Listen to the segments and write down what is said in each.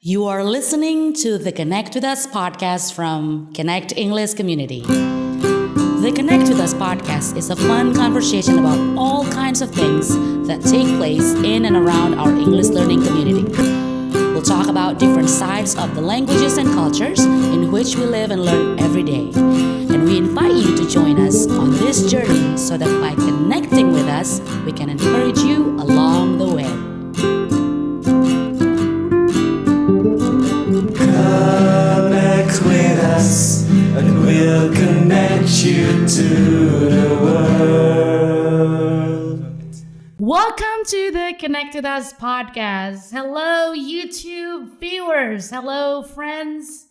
You are listening to the Connect with Us podcast from Connect English Community. The Connect with Us podcast is a fun conversation about all kinds of things that take place in and around our English learning community. We'll talk about different sides of the languages and cultures in which we live and learn every day. And we invite you to join us on this journey so that by connecting with us, we can encourage you along the way. Connect with us, and we'll connect you to the world. Welcome to the Connect with Us podcast. Hello, YouTube viewers. Hello, friends.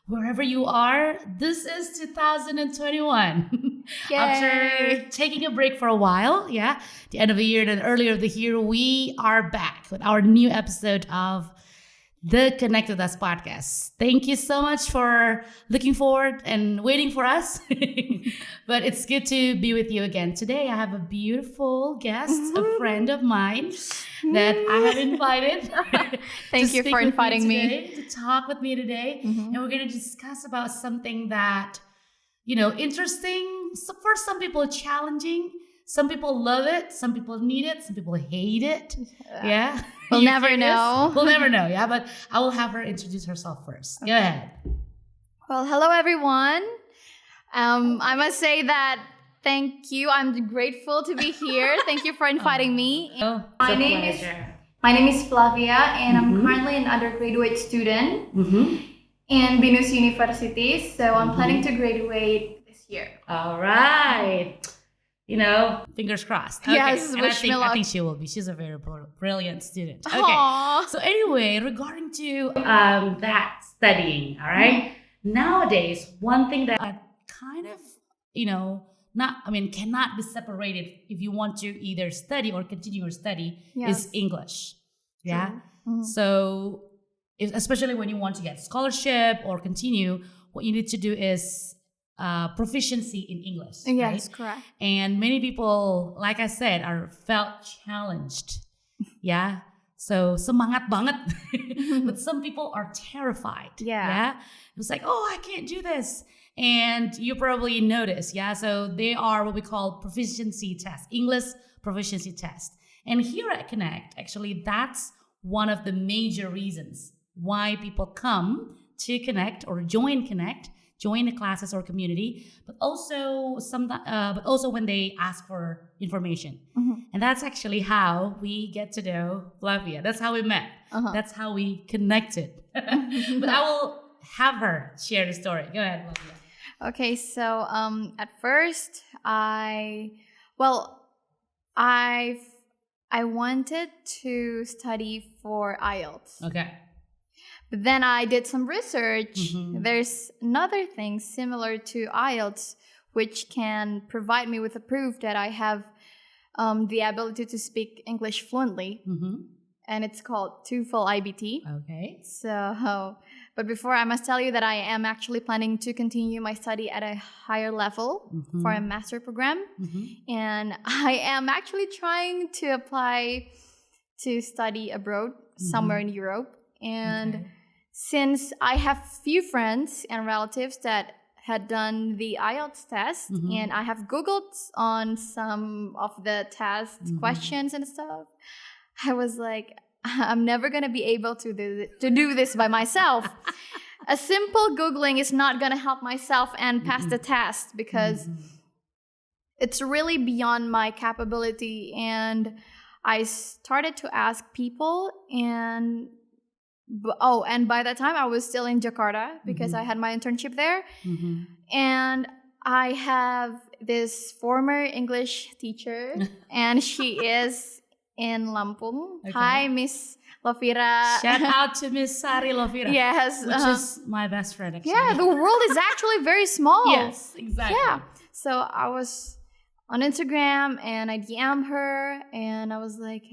Wherever you are, this is 2021. After taking a break for a while, the end of the year and earlier of the year, we are back with our new episode of the Connect with Us podcast. Thank you so much for looking forward and waiting for us. But it's good to be with you again. Today, I have a beautiful guest, a friend of mine that I have invited. Thank you for inviting me. To talk with me today. And we're going to discuss about something that, interesting. So for some people, challenging. Some people love it. Some people need it. Some people hate it. Yeah. We'll never know. We'll never know. Yeah. But I will have her introduce herself first. Go ahead. Well, hello, everyone. I must say that thank you. I'm grateful to be here. Thank you for inviting me. My name is Flavia, and I'm currently an undergraduate student in Binus University. So I'm planning to graduate this year. All right. Fingers crossed. Okay. Yes, and wish me luck. I think she will be. She's a very brilliant student. Okay. Aww. So anyway, regarding to that studying, all right. Nowadays, one thing that kind of, cannot be separated if you want to either study or continue your study is English. Yeah. Mm-hmm. So, especially when you want to get scholarship or continue, what you need to do is proficiency in English. Yes, right? correct. And many people, like I said, are felt challenged. Yeah. So semangat banget. But some people are terrified. Yeah. It's like, oh, I can't do this. And you probably notice. Yeah. So they are what we call proficiency test, English proficiency test. And here at Connect, actually, that's one of the major reasons why people come to Connect or join Connect. Join the classes or community, but also when they ask for information. And that's actually how we get to know Flavia. That's how we met. That's how we connected. But I will have her share the story. Go ahead, Flavia. Okay, so at first I wanted to study for IELTS. Okay. But then I did some research. There's another thing similar to IELTS, which can provide me with a proof that I have the ability to speak English fluently. And it's called Toefl iBT. Okay. So, but before I must tell you that I am actually planning to continue my study at a higher level for a master program. And I am actually trying to apply to study abroad somewhere in Europe. And since I have few friends and relatives that had done the IELTS test, and I have Googled on some of the test questions and stuff, I was like, I'm never going to be able to do this by myself. A simple Googling is not going to help myself and pass the test because it's really beyond my capability. And I started to ask people, and by that time I was still in Jakarta because I had my internship there. And I have this former English teacher, and she is in Lampung. Okay. Hi, Miss Lovira. Shout out to Miss Sari Lovira. Yes. Which is my best friend, actually. Yeah, the world is actually very small. Yes, exactly. Yeah. So I was on Instagram and I DM her and I was like,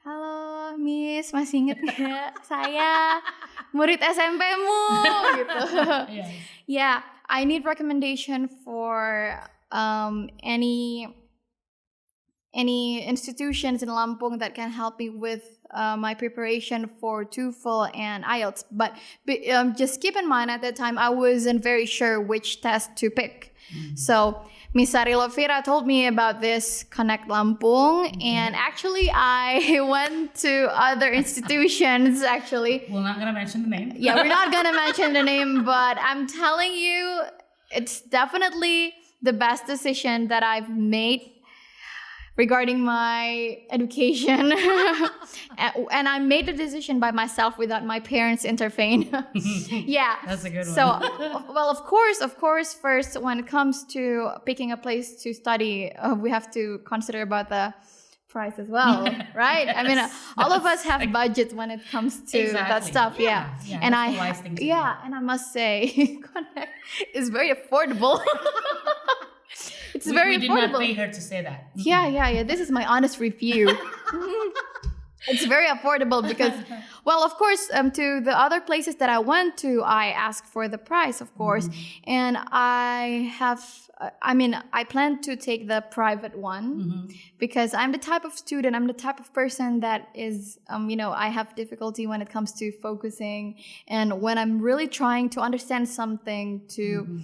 halo Miss, masih inget gak saya murid SMP-mu gitu. Yes. Yeah, I need recommendation for any institutions in Lampung that can help me with my preparation for TOEFL and IELTS. But just keep in mind, at that time, I wasn't very sure which test to pick. So Miss Sarilofira told me about this Connect Lampung, and actually I went to other institutions actually. We're not gonna mention the name. Yeah, we're not gonna mention the name, but I'm telling you, it's definitely the best decision that I've made regarding my education. And I made the decision by myself without my parents intervene. Yeah. That's a good one. So, well, of course, first, when it comes to picking a place to study, we have to consider about the price as well, right? I mean, all of us have budgets when it comes to that stuff. Yeah. And and I must say, Connect is very affordable. It's very affordable. We did not pay her to say that. Yeah. This is my honest review. It's very affordable because, well, of course, to the other places that I went to, I asked for the price, of course. And I plan to take the private one because I'm the type of student, I'm the type of person that is, I have difficulty when it comes to focusing. And when I'm really trying to understand something, to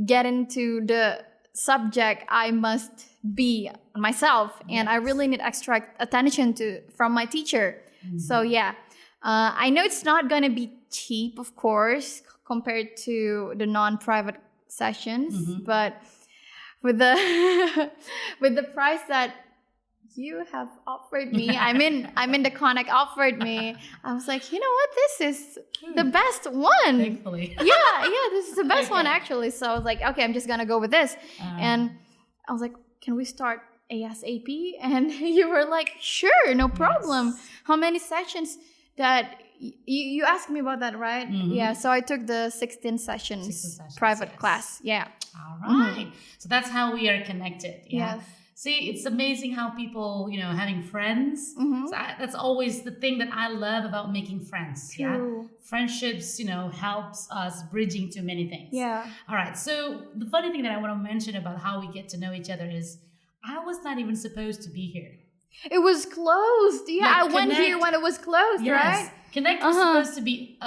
get into the subject, I must be myself, and I really need extra attention from my teacher. So I know it's not going to be cheap, of course, compared to the non-private sessions, but with the with the price that you have offered me, I'm in the Connect offered me, I was like, you know what, this is the best one. Thankfully. Yeah, this is the best one actually. So I was like, okay, I'm just gonna go with this. And I was like, can we start ASAP? And you were like, sure, no problem. Yes. How many sessions that you asked me about that, right? Yeah, so I took the 16 sessions private class. Yeah. All right. So that's how we are connected. Yeah. Yes. See, it's amazing how people, having friends. So that's always the thing that I love about making friends. True. Yeah. Friendships, helps us bridging to many things. Yeah. All right. So the funny thing that I want to mention about how we get to know each other is I was not even supposed to be here. It was closed. Yeah. I went here when it was closed, right? Connect was supposed to be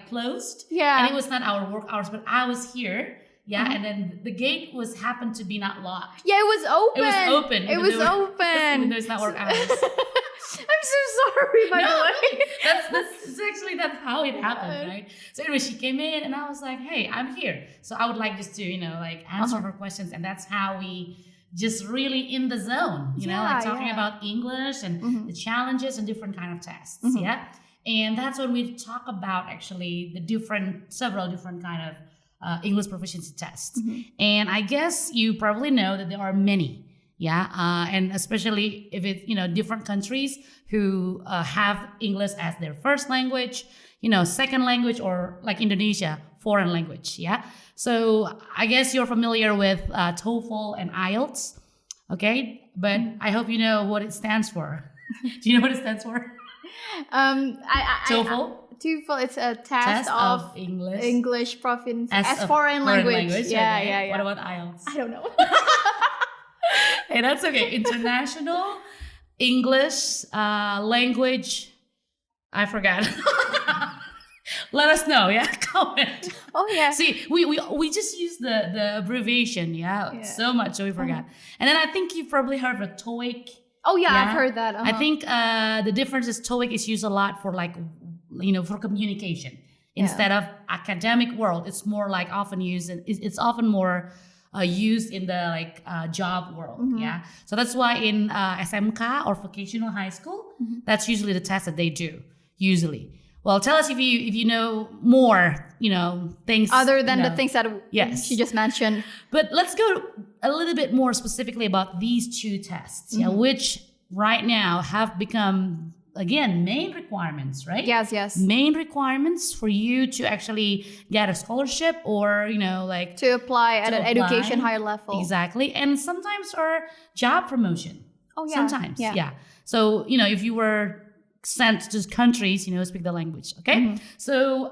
closed. Yeah. And it was not our work hours, but I was here. Yeah, and then the gate happened to be not locked. Yeah, it was open. It was open. There's not work hours. I'm so sorry, by the way. That's how it happened, right? So anyway, she came in and I was like, hey, I'm here. So I would like just to, answer her questions. And that's how we just really in the zone, talking about English and the challenges and different kind of tests. Yeah. And that's when we talk about actually several different kind of English proficiency tests. And I guess you probably know that there are many, and especially if it's, different countries who have English as their first language, second language, or like Indonesia, foreign language, So I guess you're familiar with TOEFL and IELTS, okay? But I hope you know what it stands for. Do you know what it stands for? TOEFL? TOEFL, it's a test of English proficiency as foreign language. Yeah. What about IELTS? I don't know. Hey, that's okay. International English language. I forgot. Let us know. Yeah, comment. Oh yeah. See, we just use the abbreviation. So much, so we forgot. And then I think you probably heard of TOEIC. Oh yeah, I've heard that. I think the difference is TOEIC is used a lot for for communication instead of academic world. It's more like often used. It's often more used in the job world. Yeah. So that's why in SMK or vocational high school, that's usually the test that they do usually. Well, tell us if you know more, things other than the things that she just mentioned. But let's go a little bit more specifically about these two tests, which right now have become, again, main requirements, right? Yes. Main requirements for you to actually get a scholarship or, to apply at an education higher level. Exactly. And sometimes our job promotion. Oh, yeah. Sometimes, yeah. So, if you were sent to countries, speak the language, okay? So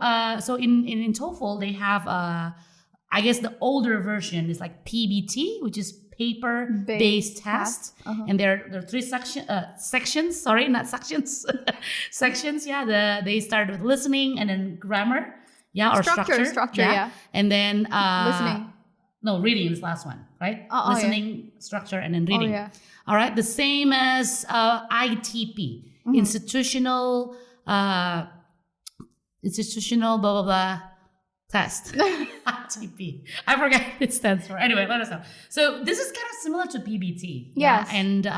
in TOEFL, they have, I guess the older version is like PBT, which is paper-based test, and there are three sections. Sorry, not sections. Sections. Yeah, they start with listening and then grammar. Yeah, or structure. Yeah. And then Listening. No, reading is the last one, right? Oh, Listening, structure, and then reading. Oh, yeah. All right, the same as ITP, institutional blah blah blah test. ITP. I forgot what it stands for. Anyway, let us know. So this is kind of similar to PBT. Yes. Yeah? And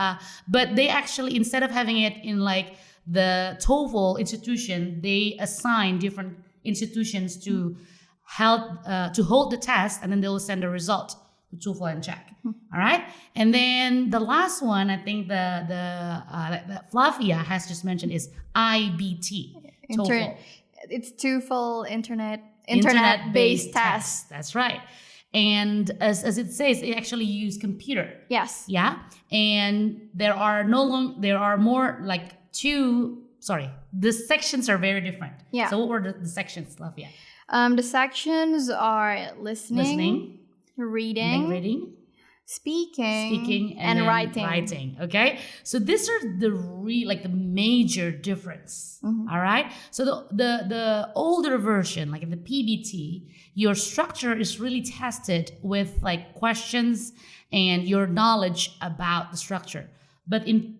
but they actually, instead of having it in like the TOEFL institution, they assign different institutions to help to hold the test, and then they will send the result to TOEFL and check. All right, and then the last one, I think that Flavia has just mentioned is IBT. TOEFL. It's TOEFL internet-based test. That's right. And as it says, it actually use computer. Yes. Yeah, and there are more like the sections are very different. Yeah. So what were the sections, Flavia? The sections are listening, reading, speaking, and then writing. Okay, so these are the major difference. All right, so the older version, like in the PBT, your structure is really tested with like questions and your knowledge about the structure. But in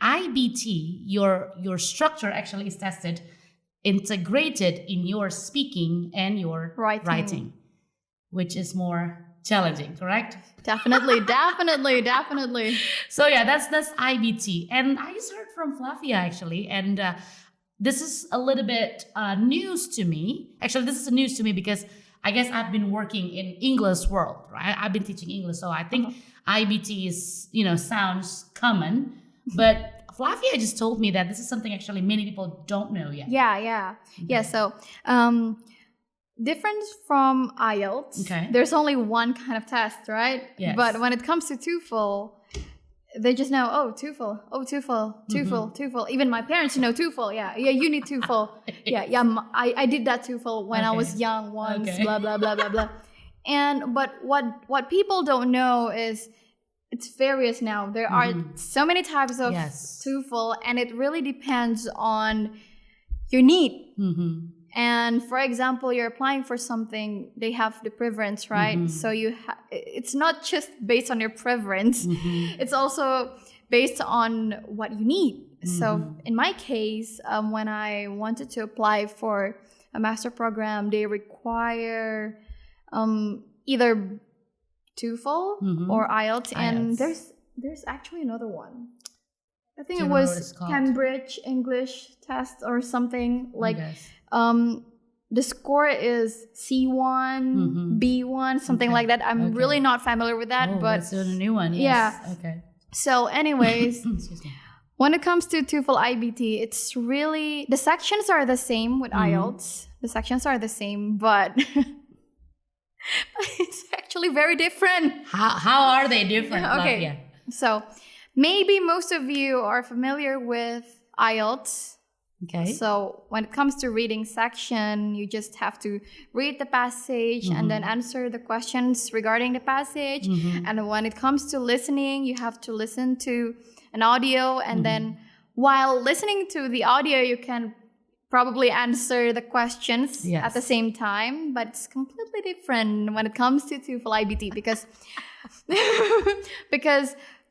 IBT, your structure actually is tested, integrated in your speaking and your writing, which is more challenging, correct? Definitely. So yeah, that's IBT. And I just heard from Flavia actually, and this is a little bit news to me. Actually, this is news to me because I guess I've been working in English world, right? I've been teaching English, so I think IBT is, sounds common, but Flavia just told me that this is something actually many people don't know yet. Yeah. So, different from IELTS, there's only one kind of test, right? Yes. But when it comes to TOEFL, they just know, TOEFL. Even my parents know TOEFL. Yeah, you need TOEFL. I did that TOEFL when I was young once. Blah blah blah blah blah. But what people don't know is it's various now. There are so many types of TOEFL, and it really depends on your need. And for example, you're applying for something, they have the preference, right? So it's not just based on your preference. It's also based on what you need. So in my case, when I wanted to apply for a master program, they require either TOEFL or IELTS, and there's actually another one. I think it was Cambridge English test or something like. The score is C1, B1, something like that. I'm really not familiar with that, but that's a new one. Yes. Yeah. Okay. So, anyways, when it comes to TOEFL IBT, it's really the sections are the same with IELTS. The sections are the same, but it's actually very different. How are they different? Okay. Yeah. So, maybe most of you are familiar with IELTS. Okay. So when it comes to reading section, you just have to read the passage and then answer the questions regarding the passage. And when it comes to listening, you have to listen to an audio, and then while listening to the audio, you can probably answer the questions at the same time. But it's completely different when it comes to TOEFL IBT because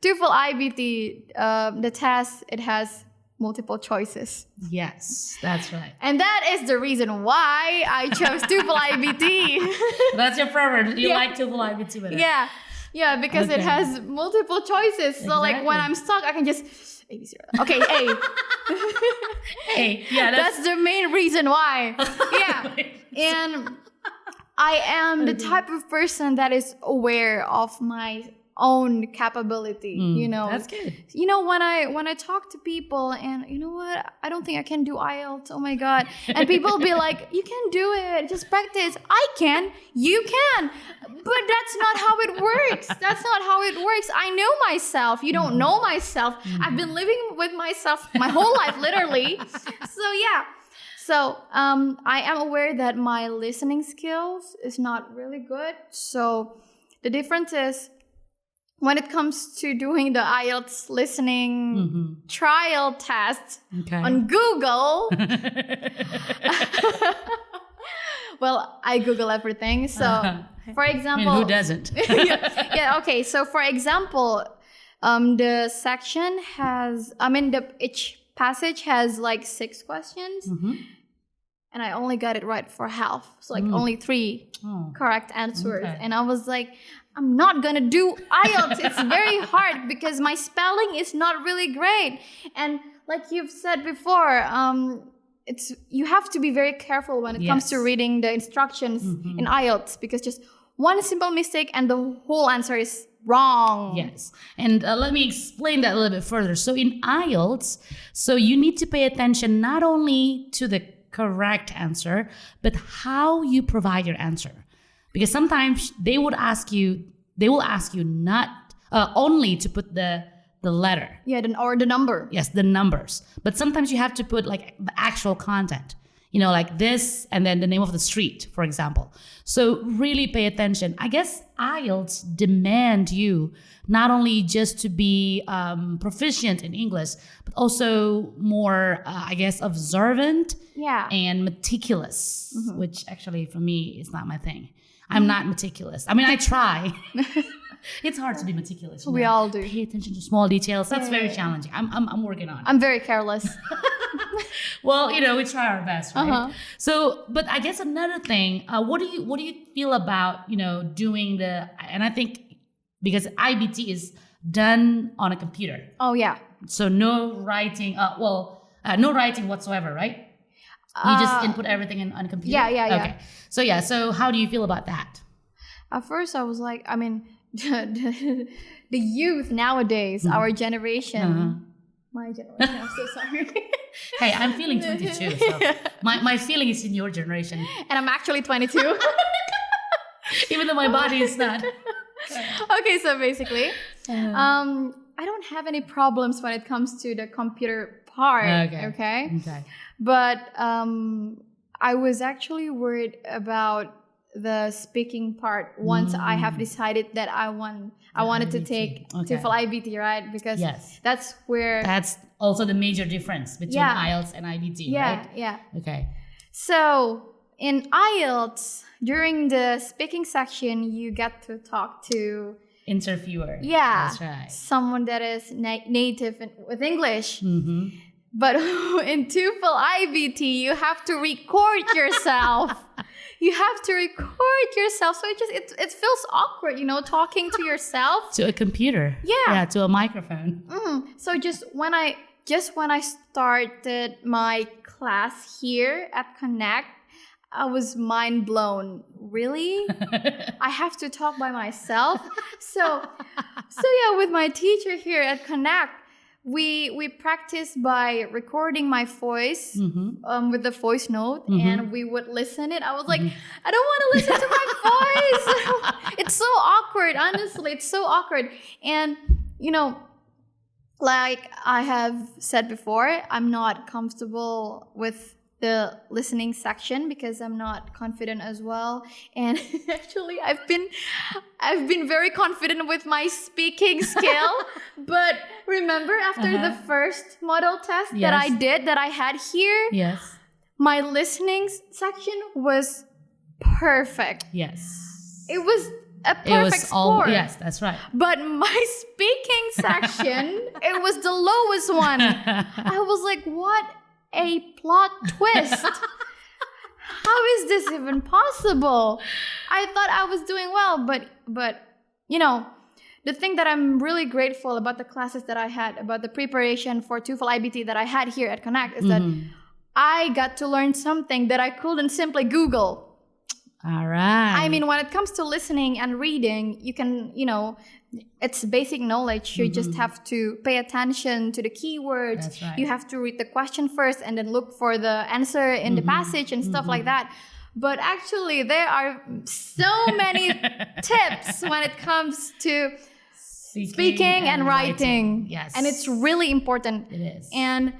TOEFL IBT, the test, it has multiple choices. Yes, that's right. And that is the reason why I chose TOEFL IBT. That's your preference. You like TOEFL IBT better. Yeah, because it has multiple choices. So like when I'm stuck, I can just ABC. Okay, A. A. Yeah, that's the main reason why. Yeah. And I am the type of person that is aware of my own capability, That's good. When I talk to people and you know what, I don't think I can do IELTS, oh my god, and people will be like, you can do it, just practice. I can, you can, but that's not how it works. I know myself, you don't know myself. I've been living with myself my whole life, literally. So I am aware that my listening skills is not really good. So the difference is when it comes to doing the IELTS listening trial test on Google, well, I Google everything. So, for example, I mean, who doesn't? Okay. So, for example, the section has, each passage has like 6 questions, and I only got it right for half. So, like only 3 correct answers, and I was like, I'm not gonna do IELTS. It's very hard because my spelling is not really great. And like you've said before, you have to be very careful when it comes to reading the instructions in IELTS, because just one simple mistake and the whole answer is wrong. Yes. And let me explain that a little bit further. So in IELTS, so you need to pay attention not only to the correct answer, but how you provide your answer. Because sometimes they will ask you not only to put the letter. Yeah, or the number. Yes, the numbers. But sometimes you have to put like the actual content. You know, like this and then the name of the street, for example. So really pay attention. I guess IELTS demand you not only just to be proficient in English, but also more, observant and meticulous, which actually for me is not my thing. I'm not meticulous. I mean, I try. It's hard to be meticulous. We all do. Pay attention to small details. That's very challenging. I'm working on it. I'm very careless. Well, we try our best, right? So, but I guess another thing, what do you feel about, doing and I think because iBT is done on a computer. Oh, yeah. So no writing, no writing whatsoever, right? You just input everything on a computer? Yeah. Okay. So how do you feel about that? At first, I was like, the youth nowadays, our generation, my generation, I'm so sorry. Hey, I'm feeling 22, so my feeling is in your generation. And I'm actually 22. Even though my body is not. Okay, so basically, I don't have any problems when it comes to the computer part, okay? But I was actually worried about the speaking part once I have decided that I wanted to take Toefl iBT, right? Because that's also the major difference between IELTS and iBT, right? Yeah. Okay. So in IELTS, during the speaking section, you get to talk to interviewer. Yeah. That's right. Someone that is native with English. But in Toefl iBT, you have to record yourself. So it feels awkward, talking to yourself. To a computer. Yeah, to a microphone. So just when I started my class here at Connect, I was mind blown. Really? I have to talk by myself? So with my teacher here at Connect, we practice by recording my voice with the voice note, and we would listen it. I was like, I don't want to listen to my voice. It's so awkward, honestly. It's so awkward. And, like I have said before, I'm not comfortable with the listening section because I'm not confident as well. And actually I've been very confident with my speaking skill. But remember after the first model test that I had here, my listening section was perfect. Yes. It was a perfect score. Yes, that's right. But my speaking section, it was the lowest one. I was like, what a plot twist. How is this even possible? I thought I was doing well, but the thing that I'm really grateful about the classes that I had, about the preparation for Toefl iBT that I had here at Connect, is that I got to learn something that I couldn't simply Google. All right. I mean, when it comes to listening and reading, you can, it's basic knowledge. You just have to pay attention to the keywords. That's right. You have to read the question first and then look for the answer in the passage and stuff like that. But actually, there are so many tips when it comes to speaking and writing. Yes. And it's really important. It is. And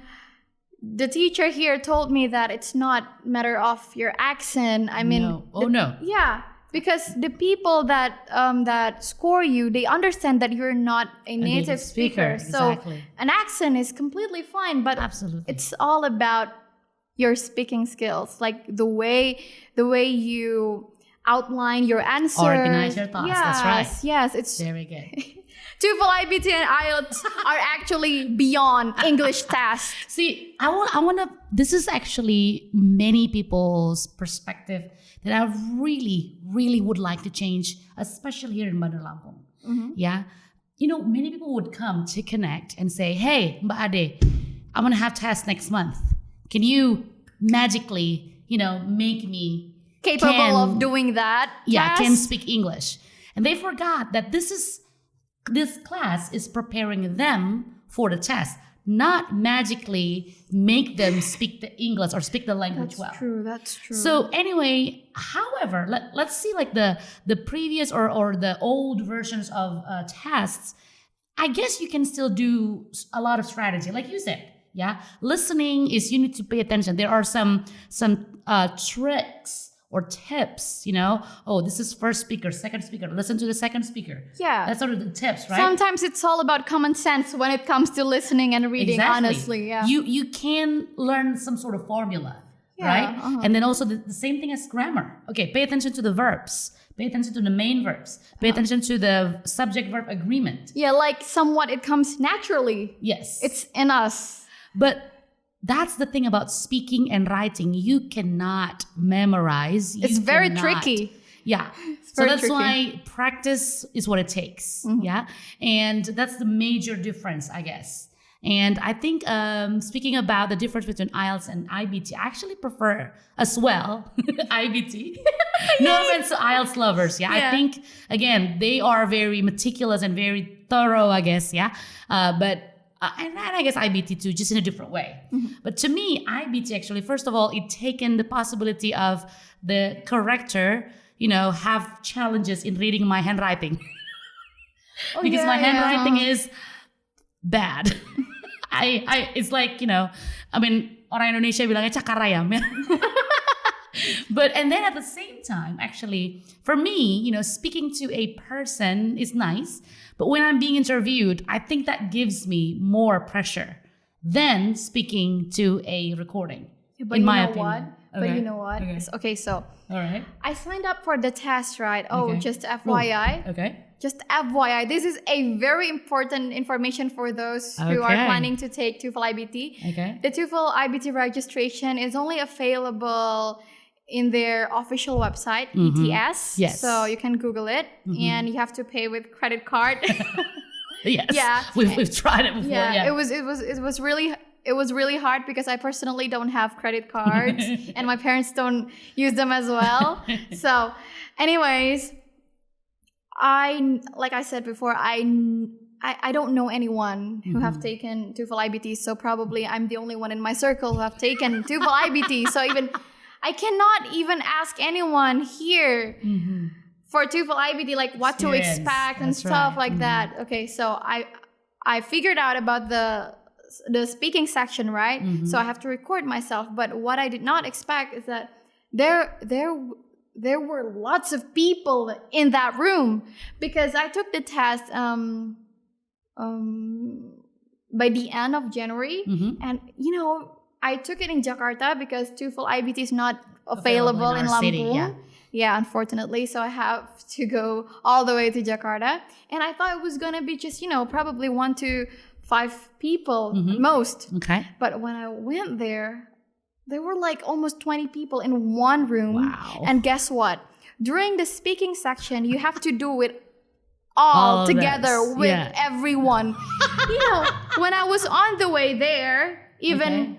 the teacher here told me that it's not matter of your accent. I mean, no. Oh, no. Yeah. Because the people that score you, they understand that you're not a native speaker. Exactly. So an accent is completely fine, but Absolutely. it's all about your speaking skills, like the way you outline your answers. Organize your thoughts. That's right. Yes, it's Very good. Toefl, iBT, and IELTS are actually beyond English tasks. See, I want to. This is actually many people's perspective that I really, really would like to change, especially here in Bandar Lampung. Yeah, many people would come to connect and say, "Hey, Mbak Ade, I'm gonna have tests next month. Can you magically, make me Capable of doing that? Yeah, can speak English." And they forgot that this class is preparing them for the test, not magically make them speak the English or speak the language well. That's true. So anyway, however, let's see like the previous or the old versions of tests. I guess you can still do a lot of strategy, like you said. Yeah, listening is you need to pay attention. There are some tricks or tips, oh, this is first speaker, second speaker, listen to the second speaker. Yeah. That's sort of the tips, right? Sometimes it's all about common sense when it comes to listening and reading, Exactly. honestly. Yeah. You can learn some sort of formula, right? And then also the same thing as grammar. Okay, pay attention to the verbs. Pay attention to the main verbs. Pay attention to the subject-verb agreement. Yeah, like somewhat it comes naturally. Yes. It's in us. But that's the thing about speaking and writing. You cannot memorize. It's very tricky. Yeah. So very that's tricky. why practice is what it takes. Yeah. And that's the major difference, I guess. And I think speaking about the difference between IELTS and iBT, I actually prefer as well iBT. No offense to IELTS lovers. Yeah. I think, again, they are very meticulous and very thorough, I guess. Yeah. And I guess iBT too, just in a different way. But to me, iBT actually, first of all, it taken the possibility of the corrector, have challenges in reading my handwriting. Because my handwriting is bad. It's like, orang Indonesia bilangnya cakar ayam. And then at the same time, actually, for me, speaking to a person is nice. But when I'm being interviewed, I think that gives me more pressure than speaking to a recording. But in you my know opinion. what? Okay. But you know what? Okay. Okay, so All right. I signed up for the test, right? Oh, Okay. just FYI. Okay. Just FYI. This is a very important information for those who are Okay. planning to take Toefl IBT. Okay. The Toefl IBT registration is only available in their official website, ETS. Yes. So you can Google it, and you have to pay with credit card. Yes. Yeah. We've tried it before. Yeah. It was really hard because I personally don't have credit cards and my parents don't use them as well. So, anyways, like I said before, I don't know anyone who have taken Toefl IBT, so probably I'm the only one in my circle who have taken Toefl IBT. So I cannot even ask anyone here for Toefl IBT, like what to Experience. expect and That's stuff right. like that. Okay, so I figured out about the speaking section, right? So I have to record myself. But what I did not expect is that there were lots of people in that room because I took the test by the end of January, and I took it in Jakarta because Toefl IBT is not available in our Lampung. city, Yeah, unfortunately. So I have to go all the way to Jakarta. And I thought it was going to be just, probably 1 to 5 people at most. Okay. But when I went there were like almost 20 people in one room. Wow. And guess what? During the speaking section, you have to do it all of together this. with Yeah. everyone. When I was on the way there, even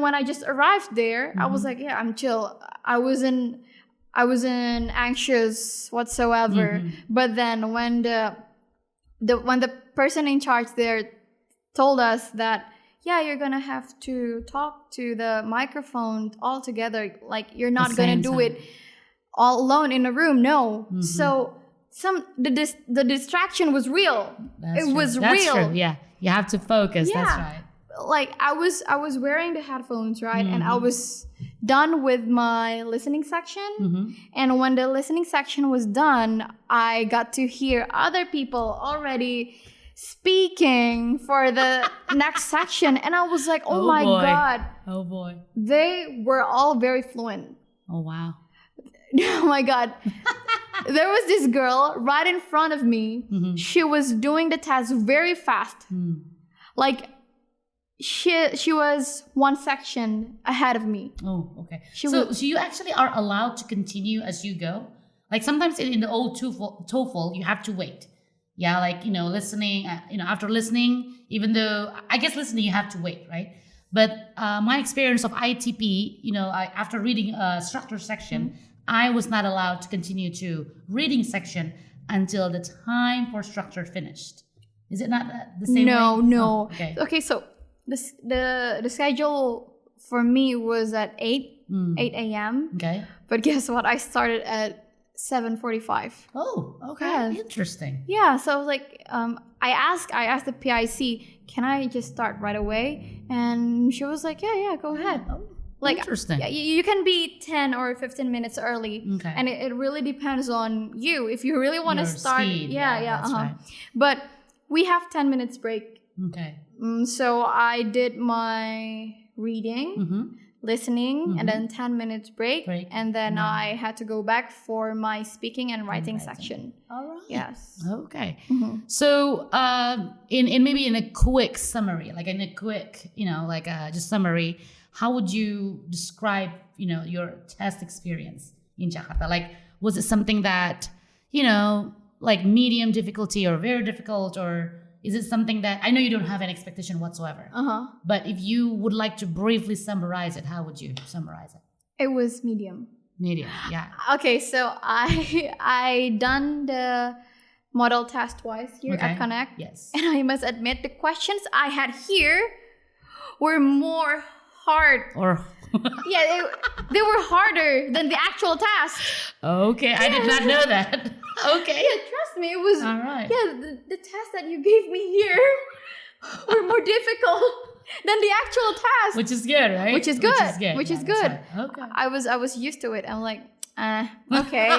when I just arrived there, I was like, yeah, I'm chill. I wasn't anxious whatsoever. But then when the person in charge there told us that, yeah, you're gonna have to talk to the microphone all together, like you're not gonna do it all alone in a room. No. So the distraction was real. That's real. True. Yeah. You have to focus. Yeah. That's right. Like I was wearing the headphones, right? And I was done with my listening section. And when the listening section was done, I got to hear other people already speaking for the next section. And I was like, oh my God. Oh boy. They were all very fluent. Oh wow. Oh my God. There was this girl right in front of me. She was doing the test very fast. Like she was one section ahead of me. Oh, okay. So you actually are allowed to continue as you go? Like sometimes in the old TOEFL, you have to wait. Yeah, like, listening, after listening, even though, I guess listening, you have to wait, right? But my experience of ITP, after reading a structure section, I was not allowed to continue to reading section until the time for structure finished. Is it not the same way? No. Oh, okay, so the schedule for me was at 8 a.m. Okay. But guess what? I started at 7:45. Oh, okay. Yes. Interesting. Yeah, so I was like, I asked the PIC, can I just start right away? And she was like, yeah, go ahead. Oh, like, interesting. Yeah, you can be 10 or 15 minutes early. Okay. And it really depends on you. If you really want to Your start. speed. Yeah, That's right. But we have 10 minutes break. Okay. So I did my reading, listening, and then 10 minutes break. And then I had to go back for my speaking and writing section. All right. Yes. Okay. So maybe in a quick summary, like in a quick, just summary, how would you describe, your test experience in Jakarta? Like, was it something that, like medium difficulty or very difficult, or is it something that, I know you don't have an expectation whatsoever, but if you would like to briefly summarize it, how would you summarize it? It was medium. Medium, yeah. Okay, so I done the model test twice here at Connect. Yes. And I must admit, the questions I had here were more hard. Or yeah, they were harder than the actual test. Okay, I did not know that. Okay. Yeah, trust me, it was. All right. Yeah, the test that you gave me here were more difficult than the actual test. Which is good, right? Which is good. Which is good. Right. Okay. I was used to it. I'm like, okay.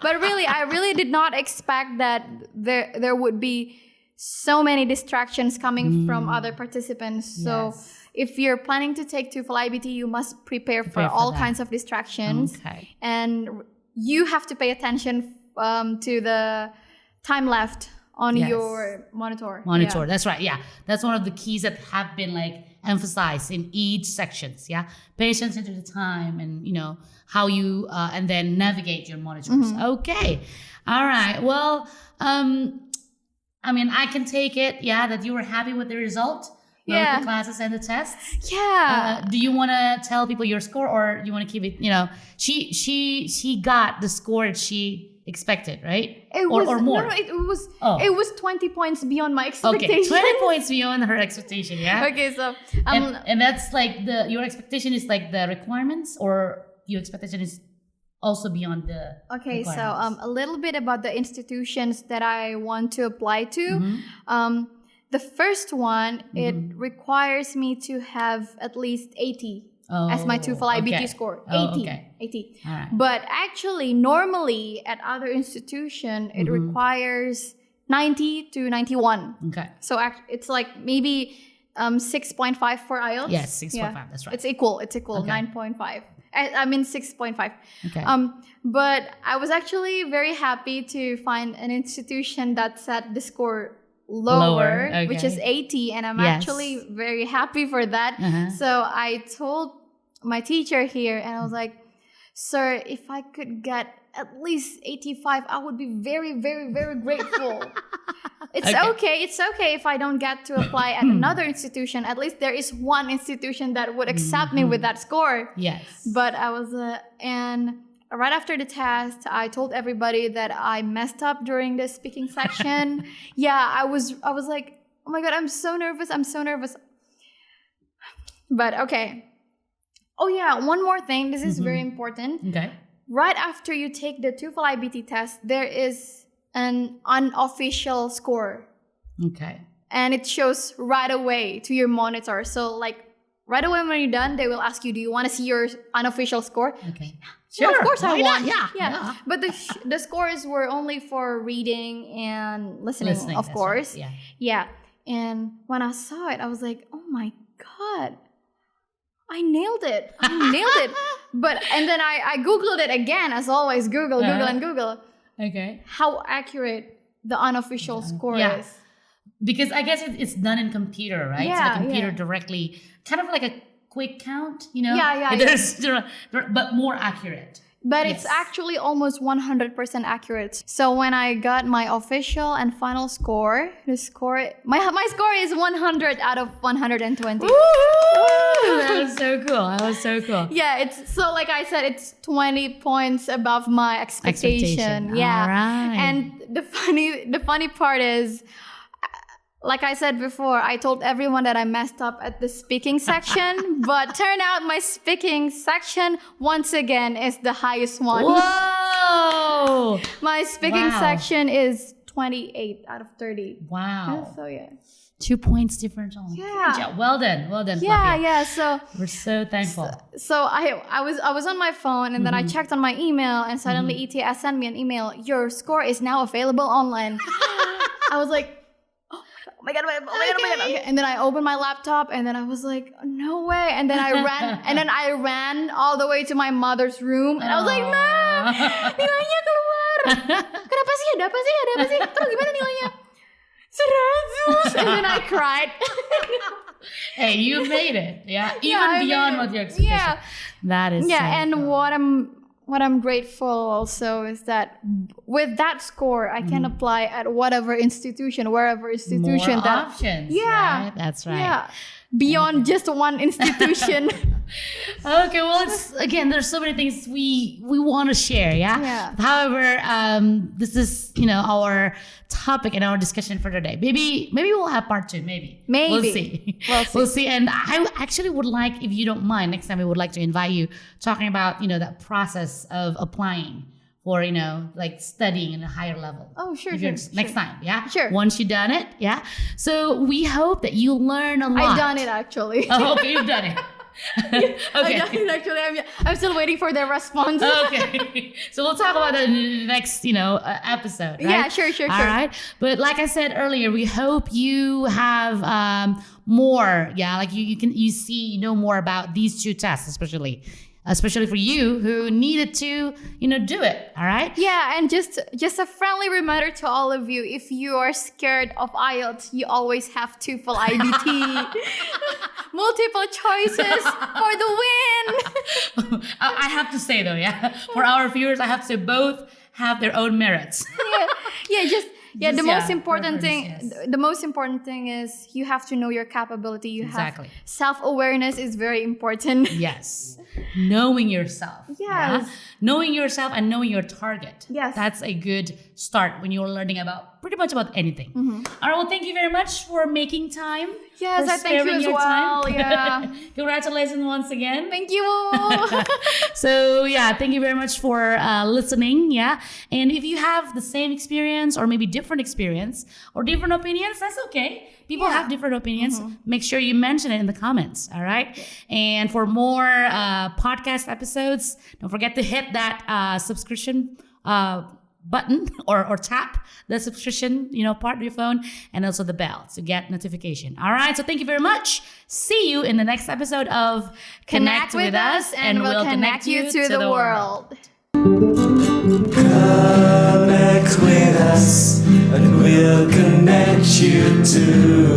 But really, I really did not expect that there would be so many distractions coming from other participants. So if you're planning to take TOEFL iBT, you must prepare for all kinds of distractions. Okay. And you have to pay attention to the time left on your monitor. Yeah. That's right. Yeah, that's one of the keys that have been like emphasized in each sections. Yeah, pay attention to the time and how you and then navigate your monitors. Okay, all right. Well, I can take it. Yeah, that you were happy with the result. Both the classes and the tests. Yeah. Do you want to tell people your score, or you want to keep it? She got the score that she expected, right? It was more. No, it was 20 points beyond my expectation. Okay, 20 points beyond her expectation. Yeah. Okay, so and that's like your expectation is like the requirements, or your expectation is also beyond the requirements? So a little bit about the institutions that I want to apply to. The first one, it requires me to have at least 80 as my TOEFL IBT score. 80. All right. But actually, normally at other institution, it requires 90 to 91. Okay. So it's like maybe 6.5 for IELTS. Yes, 6.5. That's right. It's equal. Okay. 9.5. I mean 6.5. Okay. But I was actually very happy to find an institution that set the score lower. Okay. Which is 80, and I'm actually very happy for that. So I told my teacher here, and I was like, sir, if I could get at least 85, I would be very, very, very grateful. It's okay if I don't get to apply at another institution. At least there is one institution that would accept me with that score. Yes. But I was and right after the test, I told everybody that I messed up during the speaking section. I was like, oh my God, I'm so nervous. But okay. Oh yeah, one more thing. This is very important. Okay. Right after you take the TOEFL IBT test, there is an unofficial score. Okay. And it shows right away to your monitor. So like right away when you're done, they will ask you, do you want to see your unofficial score? Okay. Sure, of course I want. Yeah. But the scores were only for reading and listening of that's course. right. Yeah. And when I saw it, I was like, oh my God, I nailed it. And then I Googled it again, as always, Google. Okay. How accurate the unofficial score is. Because I guess it's done in computer, right? Yeah, so the computer directly, kind of like a quick count, you know? Yeah. But more accurate. But it's actually almost 100% accurate. So when I got my official and final score, my score is 100 out of 120. That was so cool. Yeah, it's so like I said, it's 20 points above my expectation. Yeah. All right. And the funny part is, like I said before, I told everyone that I messed up at the speaking section, but turn out my speaking section once again is the highest one. Whoa! My speaking section is 28 out of 30. Wow. So yeah. 2 points difference only. Yeah. Good job. Well done, Yeah, Flavia. So we're so thankful. So I was on my phone and then I checked on my email and suddenly ETS sent me an email. Your score is now available online. I was like, oh my god. Okay. And then I opened my laptop and then I was like, no way. And then I ran all the way to my mother's room and I was like, Ma, nilainya keluar. Kenapa sih? Ada apa sih? Terus gimana nilainya? 100. And then I cried. Hey, you made it. Yeah. Even beyond what your expectation. Yeah. That is and cool. what I'm grateful also is that with that score I can apply at wherever institution More that options. yeah, Right? That's right. Yeah. Beyond just one institution. Okay, well, there's so many things we want to share, yeah? However, this is, our topic and our discussion for today. Maybe we'll have part 2, maybe. We'll see. We'll see. And I actually would like, if you don't mind, next time we would like to invite you talking about, that process of applying for, like studying in a higher level. Oh, sure. Next time, yeah? Sure. Once you've done it, yeah? So we hope that you learn a lot. I've done it actually. Oh, okay, you've done it. Okay. I've done it actually. I'm still waiting for their response. Okay. So we'll talk about that in the next, episode, right? Yeah, sure. All right. But like I said earlier, we hope you have more, like you know more about these 2 tests, especially for you who needed to, do it. All right. Yeah, and just a friendly reminder to all of you: if you are scared of IELTS, you always have Toefl iBT. Multiple choices for the win. I have to say though, for our viewers, I have to say both have their own merits. The most important thing is you have to know your capability. Exactly. Self-awareness is very important. Yes. Knowing yourself. Yes. Yeah? Knowing yourself and knowing your target. Yes. That's a good start when you're learning pretty much about anything. All right. Well, thank you very much for making time. Yes, I thank you as well. Yeah. Congratulations once again. Thank you. So thank you very much for listening. Yeah. And if you have the same experience or maybe different experience or different opinions, that's okay. People have different opinions. Make sure you mention it in the comments. All right. And for more podcast episodes, don't forget to hit that subscription button or tap the subscription, part of your phone, and also the bell to get notification. All right. So thank you very much. See you in the next episode of Connect with us, and we'll connect you to the world. Connect with us, and we'll connect you to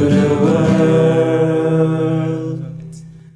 the world.